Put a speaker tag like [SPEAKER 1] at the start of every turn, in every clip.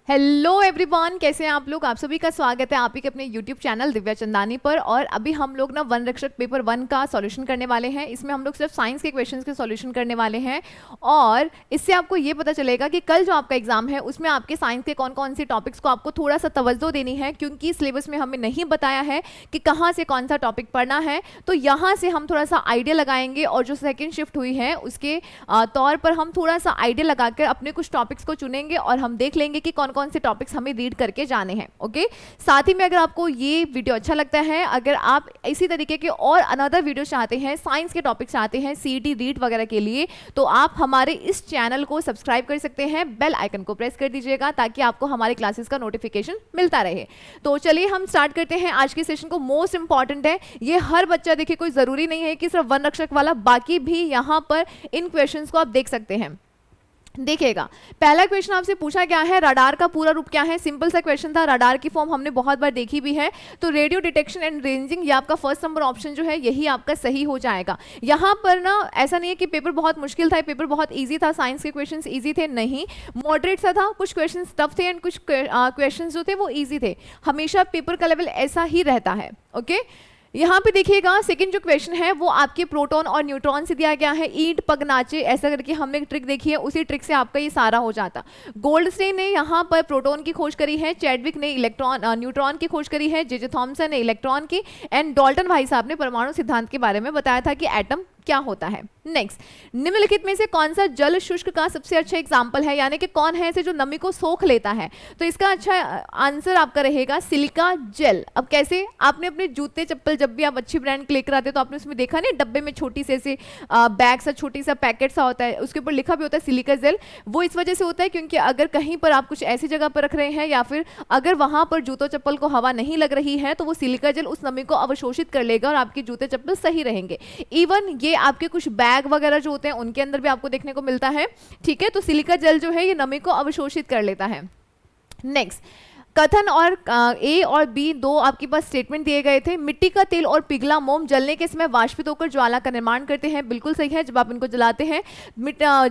[SPEAKER 1] Hello everyone, कैसे हैं आप लोग। आप सभी का स्वागत है आप ही के अपने यूट्यूब चैनल दिव्या चंदानी पर। और अभी हम लोग ना वन रक्षक पेपर 1 का सॉल्यूशन करने वाले हैं। इसमें हम लोग सिर्फ साइंस के क्वेश्चंस के सॉल्यूशन करने वाले हैं और इससे आपको ये पता चलेगा कि कल जो आपका एग्जाम है उसमें आपके साइंस के कौन कौन से टॉपिक्स को आपको थोड़ा सा तवज्जो देनी है, क्योंकि सिलेबस में हमें नहीं बताया है कि कहाँ से कौन सा टॉपिक पढ़ना है। तो यहाँ से हम थोड़ा सा आइडिया लगाएंगे और जो सेकेंड शिफ्ट हुई है उसके तौर पर हम थोड़ा सा आइडिया लगाकर अपने कुछ टॉपिक्स को चुनेंगे और हम देख लेंगे कि कौन कौन से टॉपिक्स हमें रीड करके जाने हैं। ओके, साथ ही में अगर आपको ये वीडियो अच्छा लगता है, अगर आप इसी तरीके के और अनदर वीडियो चाहते हैं, साइंस के टॉपिक चाहते हैं सीईटी रीड वगैरह के लिए, तो आप हमारे इस चैनल को सब्सक्राइब कर सकते हैं, बेल आइकन को प्रेस कर दीजिएगा ताकि आपको हमारे क्लासेस का नोटिफिकेशन मिलता रहे। तो चलिए हम स्टार्ट करते हैं आज के सेशन को। मोस्ट इंपॉर्टेंट है ये, हर बच्चा देखिए, कोई जरूरी नहीं है कि सिर्फ वन रक्षक वाला, बाकी भी यहाँ पर इन क्वेश्चंस को आप देख सकते हैं। देखिएगा, पहला क्वेश्चन आपसे पूछा गया है रडार का पूरा रूप क्या है। सिंपल सा क्वेश्चन था, रडार की फॉर्म हमने बहुत बार देखी भी है। तो रेडियो डिटेक्शन एंड रेंजिंग, ये आपका फर्स्ट नंबर ऑप्शन जो है यही आपका सही हो जाएगा। यहाँ पर ना ऐसा नहीं है कि पेपर बहुत मुश्किल था, पेपर बहुत इजी था, साइंस के क्वेश्चन इजी थे, नहीं, मॉडरेट सा था। कुछ क्वेश्चन टफ थे एंड कुछ क्वेश्चन जो थे वो ईजी थे। हमेशा पेपर का लेवल ऐसा ही रहता है। ओके, यहाँ पे देखिएगा सेकंड जो क्वेश्चन है वो आपके प्रोटॉन और न्यूट्रॉन से दिया गया है। ईंट पग नाचे, ऐसा करके हमने एक ट्रिक देखी है, उसी ट्रिक से आपका ये सारा हो जाता। गोल्डस्टेन ने यहाँ पर प्रोटॉन की खोज करी है, चैडविक ने न्यूट्रॉन की खोज करी है, जे थॉमसन ने इलेक्ट्रॉन की, एंड डाल्टन भाई साहब ने परमाणु सिद्धांत के बारे में बताया था कि एटम क्या होता है। नेक्स्ट, निम्नलिखित में से कौन सा जल शुष्क का सबसे अच्छा एग्जाम्पल है, यानी कि कौन है ऐसे जो नमी को सोख लेता है। तो इसका अच्छा आंसर आपका रहेगा सिलिका जेल। अब कैसे, आपने अपने जूते चप्पल जब भी आप अच्छी ब्रांड के लेकर आते तो आपने उसमें देखा नहीं, डब्बे में छोटी से ऐसे बैग सा, छोटी सा पैकेट सा होता है, उसके ऊपर लिखा भी होता है सिलिका जेल। वो इस वजह से होता है क्योंकि अगर कहीं पर आप कुछ ऐसी जगह पर रख रहे हैं या फिर अगर वहां पर जूतों चप्पल को हवा नहीं लग रही है तो वो सिलिका जेल उस नमी को अवशोषित कर लेगा और आपके जूते चप्पल सही रहेंगे। इवन ये आपके कुछ बैग वगैरह जो होते हैं उनके अंदर भी आपको देखने को मिलता है। ठीक है, तो सिलिका जेल जो है ये नमी को अवशोषित कर लेता है। नेक्स्ट, कथन और ए और बी दो आपके पास स्टेटमेंट दिए गए थे। मिट्टी का तेल और पिघला मोम जलने के समय वाष्पित होकर ज्वाला का निर्माण करते हैं। बिल्कुल सही है, जब आप इनको जलाते हैं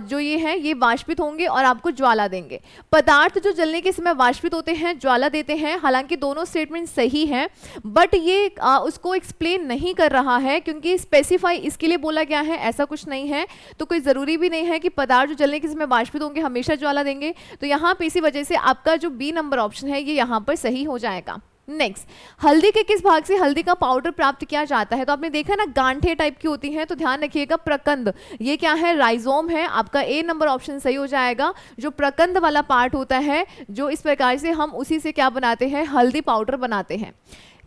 [SPEAKER 1] जो ये है ये वाष्पित होंगे और आपको ज्वाला देंगे। पदार्थ जो जलने के समय वाष्पित होते हैं ज्वाला देते हैं। हालांकि दोनों स्टेटमेंट सही हैं, बट ये उसको एक्सप्लेन नहीं कर रहा है क्योंकि स्पेसिफाई इसके लिए बोला गया है, ऐसा कुछ नहीं है। तो कोई ज़रूरी भी नहीं है कि पदार्थ जो जलने के समय वाष्पित होंगे हमेशा ज्वाला देंगे। तो यहाँ पे इसी वजह से आपका जो बी नंबर ऑप्शन है यहाँ पर सही हो जाएगा। नेक्स्ट, हल्दी के किस भाग से हल्दी का पाउडर प्राप्त किया जाता है। तो आपने देखा ना, गांठे टाइप की होती हैं, तो ध्यान रखिएगा प्रकंद, ये क्या है, राइजोम है। आपका ए नंबर ऑप्शन सही हो जाएगा। जो प्रकंद वाला पार्ट होता है, जो इस प्रकार से हम उसी से क्या बनाते हैं, हल्दी पाउडर बनाते हैं।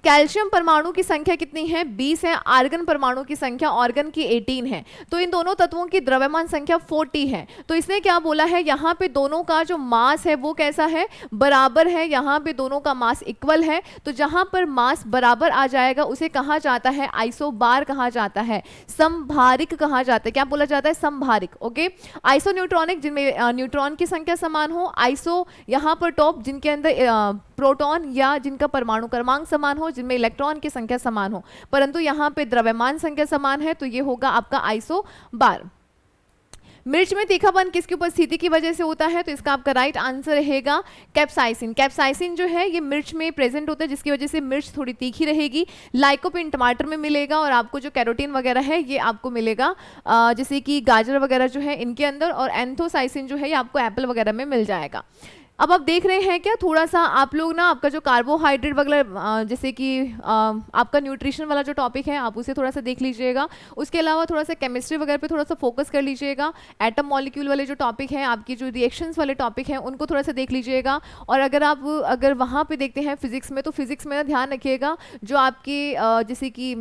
[SPEAKER 1] कैल्शियम परमाणु की संख्या कितनी है, 20 है। आर्गन परमाणु की संख्या, ऑर्गन की 18 है। तो इन दोनों तत्वों की द्रव्यमान संख्या 40 है। तो इसने क्या बोला है, यहाँ पे दोनों का जो मास है वो कैसा है, बराबर है। यहाँ पे दोनों का मास इक्वल है। तो जहाँ पर मास बराबर आ जाएगा उसे कहा जाता है आइसोबार कहा जाता है, समभारिक कहा जाता है। क्या बोला जाता है, समभारिक। ओके, आइसो न्यूट्रॉनिक, जिनमें न्यूट्रॉन की संख्या समान हो। आइसो यहाँ पर टॉप, जिनके अंदर प्रोटॉन या जिनका परमाणु क्रमांक समान हो, जिनमें इलेक्ट्रॉन की संख्या समान हो, परंतु यहाँ पे द्रव्यमान संख्या समान है, तो ये होगा आपका आइसो बार। मिर्च में तीखापन किसकी उपस्थिति की वजह से होता है, तो इसका आपका राइट आंसर रहेगा कैप्साइसिन। कैप्साइसिन जो है ये मिर्च में प्रेजेंट होता है, जिसकी वजह से मिर्च थोड़ी तीखी रहेगी। लाइकोपिन टमाटर में मिलेगा और आपको जो कैरोटीन वगैरह है ये आपको मिलेगा जैसे कि गाजर वगैरह जो है इनके अंदर, और एंथोसाइसिन जो है ये आपको एप्पल वगैरह में मिल जाएगा। अब आप देख रहे हैं क्या, थोड़ा सा आप लोग ना आपका जो कार्बोहाइड्रेट वगैरह जैसे कि आपका न्यूट्रिशन वाला जो टॉपिक है आप उसे थोड़ा सा देख लीजिएगा। उसके अलावा थोड़ा सा केमिस्ट्री वगैरह पे थोड़ा सा फोकस कर लीजिएगा। एटम मॉलिक्यूल वाले जो टॉपिक हैं, आपकी जो रिएक्शंस वाले टॉपिक हैं उनको थोड़ा सा देख लीजिएगा। और अगर वहाँ पे देखते हैं फिजिक्स में, तो फिजिक्स में ध्यान रखिएगा जो आपके जैसे कि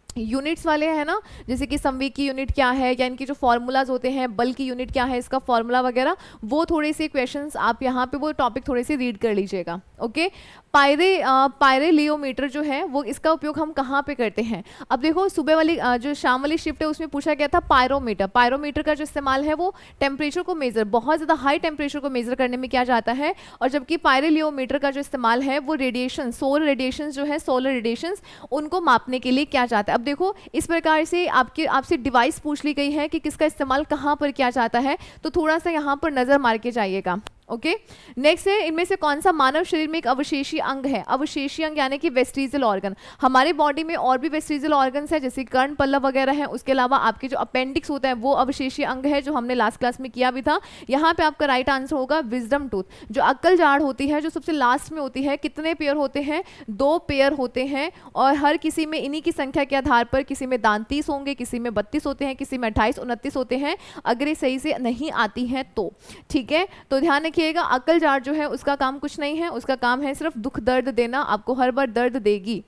[SPEAKER 1] यूनिट्स वाले हैं ना, जैसे कि संवेग की यूनिट क्या है, या इनके जो फॉर्मूलाज होते हैं, बल की यूनिट क्या है, इसका फॉर्मूला वगैरह, वो थोड़े से क्वेश्चंस आप यहाँ पे वो टॉपिक थोड़े से रीड कर लीजिएगा। ओके, पायरेलियोमीटर जो है वो इसका उपयोग हम कहाँ पे करते हैं। अब देखो, सुबह वाली जो शाम वाली शिफ्ट है उसमें पूछा गया था पायरोमीटर। पायरोमीटर का जो इस्तेमाल है वो टेम्परेचर को मेजर, बहुत ज़्यादा हाई टेम्परेचर को मेजर करने में किया जाता है। और जबकि पायरेलियोमीटर का जो इस्तेमाल है वो रेडिएशन, सोलर रेडिएशन जो है, सोलर रेडिएशन उनको मापने के लिए किया जाता है। अब देखो, इस प्रकार से आपसे डिवाइस पूछ ली गई है कि किसका इस्तेमाल कहाँ पर किया जाता है, तो थोड़ा सा यहाँ पर नज़र मार के जाइएगा। ओके नेक्स्ट है, इनमें से कौन सा मानव शरीर में एक अवशेषी अंग है? अवशेषी अंग यानी कि वेस्टिजियल ऑर्गन। हमारे बॉडी में और भी वेस्टिजियल ऑर्गन्स है जैसे कर्ण पल्लव वगैरह है, उसके अलावा आपके जो अपेंडिक्स होता है वो अवशेषी अंग है, जो हमने लास्ट क्लास में किया भी था। यहाँ पे आपका राइट आंसर होगा विजडम टूथ। जो अक्ल जाड़ होती है जो सबसे लास्ट में होती है, कितने पेयर होते हैं? 2 पेयर होते हैं, और हर किसी में इन्हीं की संख्या के आधार पर किसी में दांत 30 होंगे, किसी में 32 होते हैं, किसी में 28 29 होते हैं, अगर ये सही से नहीं आती हैं तो। ठीक है, तो ध्यान रखिएगा, अक्ल जाड़ जो है उसका काम कुछ नहीं है, उसका काम है सिर्फ दुख दर्द देना, आपको हर बार दर्द देगी।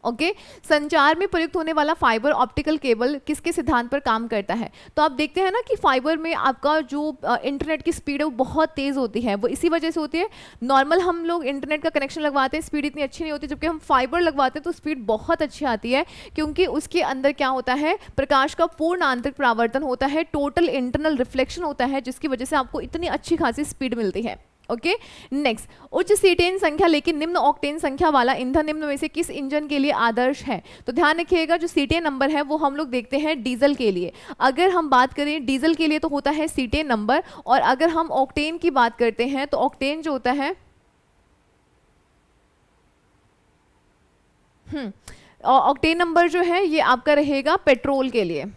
[SPEAKER 1] ओके संचार में प्रयुक्त होने वाला फाइबर ऑप्टिकल केबल किसके सिद्धांत पर काम करता है? तो आप देखते हैं ना कि फाइबर में आपका जो इंटरनेट की स्पीड है वो बहुत तेज़ होती है, वो इसी वजह से होती है। नॉर्मल हम लोग इंटरनेट का कनेक्शन लगवाते हैं, स्पीड इतनी अच्छी नहीं होती, जबकि हम फाइबर लगवाते हैं तो स्पीड बहुत अच्छी आती है, क्योंकि उसके अंदर क्या होता है, प्रकाश का पूर्ण आंतरिक परावर्तन होता है, टोटल इंटरनल रिफ्लेक्शन होता है, जिसकी वजह से आपको इतनी अच्छी खासी स्पीड मिलती है। ओके नेक्स्ट, उच्च सीटेन संख्या लेकिन निम्न ऑक्टेन संख्या वाला ईंधन निम्न में से किस इंजन के लिए आदर्श है? तो ध्यान रखिएगा, जो सीटेन नंबर है वो हम लोग देखते हैं डीजल के लिए। अगर हम बात करें डीजल के लिए तो होता है सीटेन नंबर, और अगर हम ऑक्टेन की बात करते हैं तो ऑक्टेन जो होता है ऑक्टेन नंबर जो है ये आपका रहेगा पेट्रोल के लिए।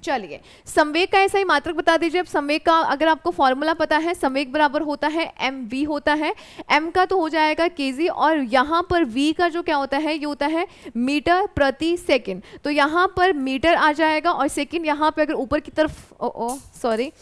[SPEAKER 1] चलिए संवेग का ऐसा ही मात्रक बता दीजिए। अब संवेग का अगर आपको फॉर्मूला पता है, संवेग बराबर होता है mv होता है, m का तो हो जाएगा kg, और यहाँ पर v का जो क्या होता है ये होता है मीटर प्रति सेकंड। तो यहाँ पर मीटर आ जाएगा, और सेकंड यहाँ पे अगर ऊपर की तरफ सॉरी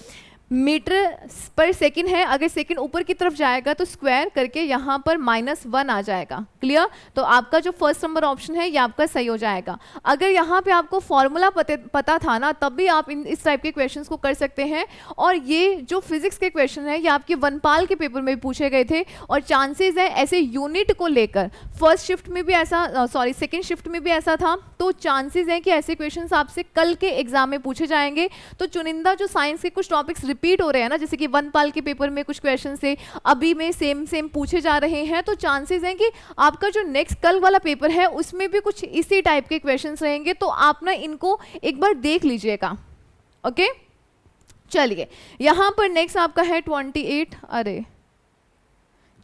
[SPEAKER 1] मीटर पर सेकंड है, अगर सेकंड ऊपर की तरफ जाएगा तो स्क्वायर करके यहाँ पर -1 आ जाएगा। क्लियर? तो आपका जो फर्स्ट नंबर ऑप्शन है ये आपका सही हो जाएगा। अगर यहाँ पे आपको फॉर्मूला पता था ना, तब भी आप इस टाइप के क्वेश्चंस को कर सकते हैं। और ये जो फिजिक्स के क्वेश्चन है ये आपके वनपाल के पेपर में भी पूछे गए थे, और चांसेस है ऐसे यूनिट को लेकर फर्स्ट शिफ्ट में भी ऐसा सेकेंड शिफ्ट में भी ऐसा था, तो चांसेस है कि ऐसे क्वेश्चन आपसे कल के एग्जाम में पूछे जाएंगे। तो चुनिंदा जो साइंस के कुछ टॉपिक्स रिपीट हो रहे हैं ना, जैसे कि वनपाल के पेपर में कुछ क्वेश्चन से अभी में सेम पूछे जा रहे हैं, तो चांसेस हैं कि आपका जो नेक्स्ट कल वाला पेपर है उसमें भी कुछ इसी टाइप के क्वेश्चंस रहेंगे। तो आप ना इनको एक बार देख लीजिएगा। ओके चलिए यहां पर नेक्स्ट आपका है 28। अरे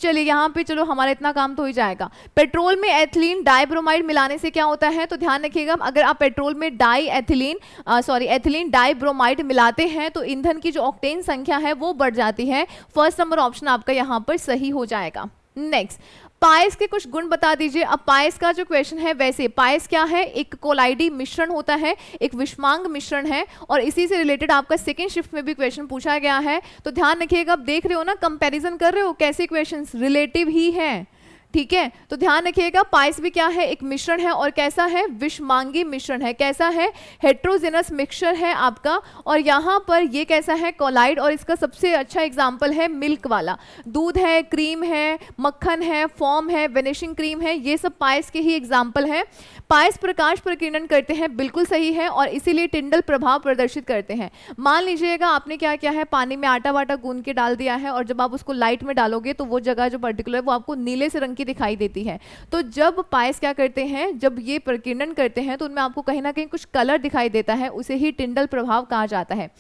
[SPEAKER 1] चलिए यहाँ पे चलो हमारा इतना काम तो हो ही जाएगा। पेट्रोल में एथिलीन डाइब्रोमाइड मिलाने से क्या होता है? तो ध्यान रखिएगा, अगर आप पेट्रोल में एथिलीन डाइब्रोमाइड मिलाते हैं तो ईंधन की जो ऑक्टेन संख्या है वो बढ़ जाती है। फर्स्ट नंबर ऑप्शन आपका यहाँ पर सही हो जाएगा। नेक्स्ट, पायस के कुछ गुण बता दीजिए। अब पायस का जो क्वेश्चन है, वैसे पायस क्या है? एक कोलाइडी मिश्रण होता है, एक विषमांग मिश्रण है, और इसी से रिलेटेड आपका सेकंड शिफ्ट में भी क्वेश्चन पूछा गया है। तो ध्यान रखिएगा, अब देख रहे हो ना, कंपैरिजन कर रहे हो, कैसे क्वेश्चंस रिलेटिव ही हैं। ठीक है, तो ध्यान रखिएगा, पायस भी क्या है? एक मिश्रण है, और कैसा है? विषमांगी मिश्रण है। कैसा है? हेट्रोजेनस मिक्सचर है आपका। और यहाँ पर ये कैसा है? कोलाइड। और इसका सबसे अच्छा एग्जाम्पल है मिल्क वाला। दूध है, क्रीम है, मक्खन है, फॉर्म है, वेनिशिंग क्रीम है, ये सब पायस के ही एग्जाम्पल है। पायस प्रकाश प्रकीर्णन करते हैं, बिल्कुल सही है, और इसीलिए टिंडल प्रभाव प्रदर्शित करते हैं। मान लीजिएगा आपने क्या किया है, पानी में आटा वाटा गूंद के डाल दिया है, और जब आप उसको लाइट में डालोगे तो वो जगह जो पर्टिकुलर वो आपको नीले से रंग की दिखाई देती है। तो जब पायस क्या करते हैं, जब ये प्रकीर्णन करते हैं तो उनमें आपको कहीं ना कहीं कुछ कलर दिखाई देता है, उसे ही टिंडल प्रभाव कहा जाता है।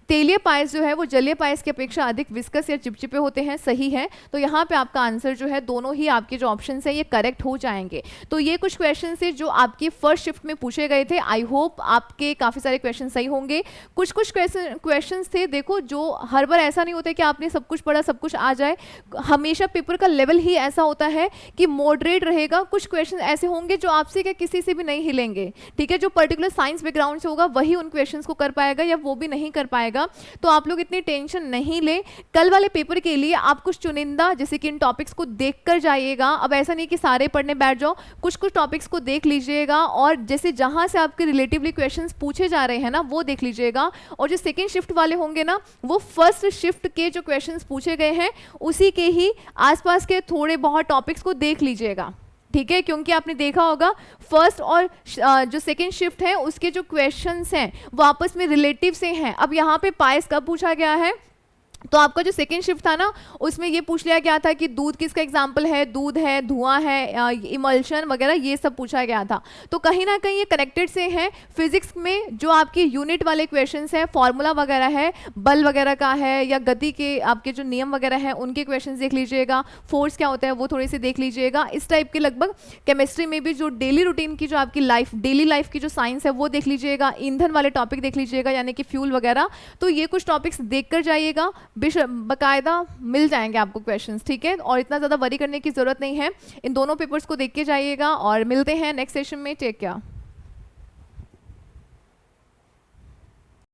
[SPEAKER 1] तेलीय पायस जो है वो जलीय पायस की अपेक्षा अधिक विस्कस या चिपचिपे होते हैं, सही है। तो यहाँ पे आपका आंसर जो है, दोनों ही आपके जो ऑप्शन है ये करेक्ट हो जाएंगे। तो ये कुछ क्वेश्चन से जो आपकी फर्स्ट शिफ्ट में पूछे गए थे, आई होप आपके काफी सारे क्वेश्चन सही होंगे। कुछ क्वेश्चन थे, देखो जो हर बार ऐसा नहीं होता कि आपने सब कुछ पढ़ा सब कुछ आ जाए, हमेशा पेपर का लेवल ही ऐसा होता है कि मॉडरेट रहेगा। कुछ क्वेश्चन ऐसे होंगे जो आपसे क्या किसी से भी नहीं हिलेंगे, ठीक है। जो पर्टिकुलर साइंस बैकग्राउंड से होगा वही उन क्वेश्चंस को कर पाएगा, या वो भी नहीं कर पाएगा। तो आप लोग इतनी टेंशन नहीं ले। कल वाले पेपर के लिए आप कुछ चुनिंदा जैसे कि इन टॉपिक्स को देख कर जाइएगा। अब ऐसा नहीं कि सारे पढ़ने बैठ जाओ, कुछ कुछ टॉपिक्स को देख लीजिएगा, और जैसे जहां से आपके रिलेटिवली क्वेश्चंस पूछे जा रहे हैं ना वो देख लीजिएगा। और जो सेकेंड शिफ्ट वाले होंगे ना, वो फर्स्ट शिफ्ट के जो क्वेश्चंस पूछे गए हैं उसी के ही आसपास के थोड़े बहुत टॉपिक्स को देख लीजिएगा, ठीक है। क्योंकि आपने देखा होगा फर्स्ट और जो सेकेंड शिफ्ट है उसके जो क्वेश्चंस हैं वो आपस में रिलेटिव से हैं। अब यहाँ पे पायस कब पूछा गया है? तो आपका जो सेकंड शिफ्ट था ना, उसमें ये पूछ लिया गया था कि दूध किसका एग्जाम्पल है, दूध है, धुआं है, इमल्शन वगैरह, ये सब पूछा गया था। तो कहीं ना कहीं ये कनेक्टेड से हैं। फिजिक्स में जो आपके यूनिट वाले क्वेश्चंस हैं, फॉर्मूला वगैरह है, बल वगैरह का है, या गति के आपके जो नियम वगैरह हैं उनके क्वेश्चंस देख लीजिएगा, फोर्स क्या होता है वो थोड़े से देख लीजिएगा, इस टाइप के लगभग। केमिस्ट्री में भी जो डेली रूटीन की जो आपकी लाइफ, डेली लाइफ की जो साइंस है वो देख लीजिएगा, ईंधन वाले टॉपिक देख लीजिएगा, यानी कि फ्यूल वगैरह। तो ये कुछ टॉपिक्स देख कर जाइएगा, बकायदा मिल जाएंगे आपको क्वेश्चंस, ठीक है। और इतना ज़्यादा वरी करने की ज़रूरत नहीं है, इन दोनों पेपर्स को देख के जाइएगा, और मिलते हैं नेक्स्ट सेशन में। Take care.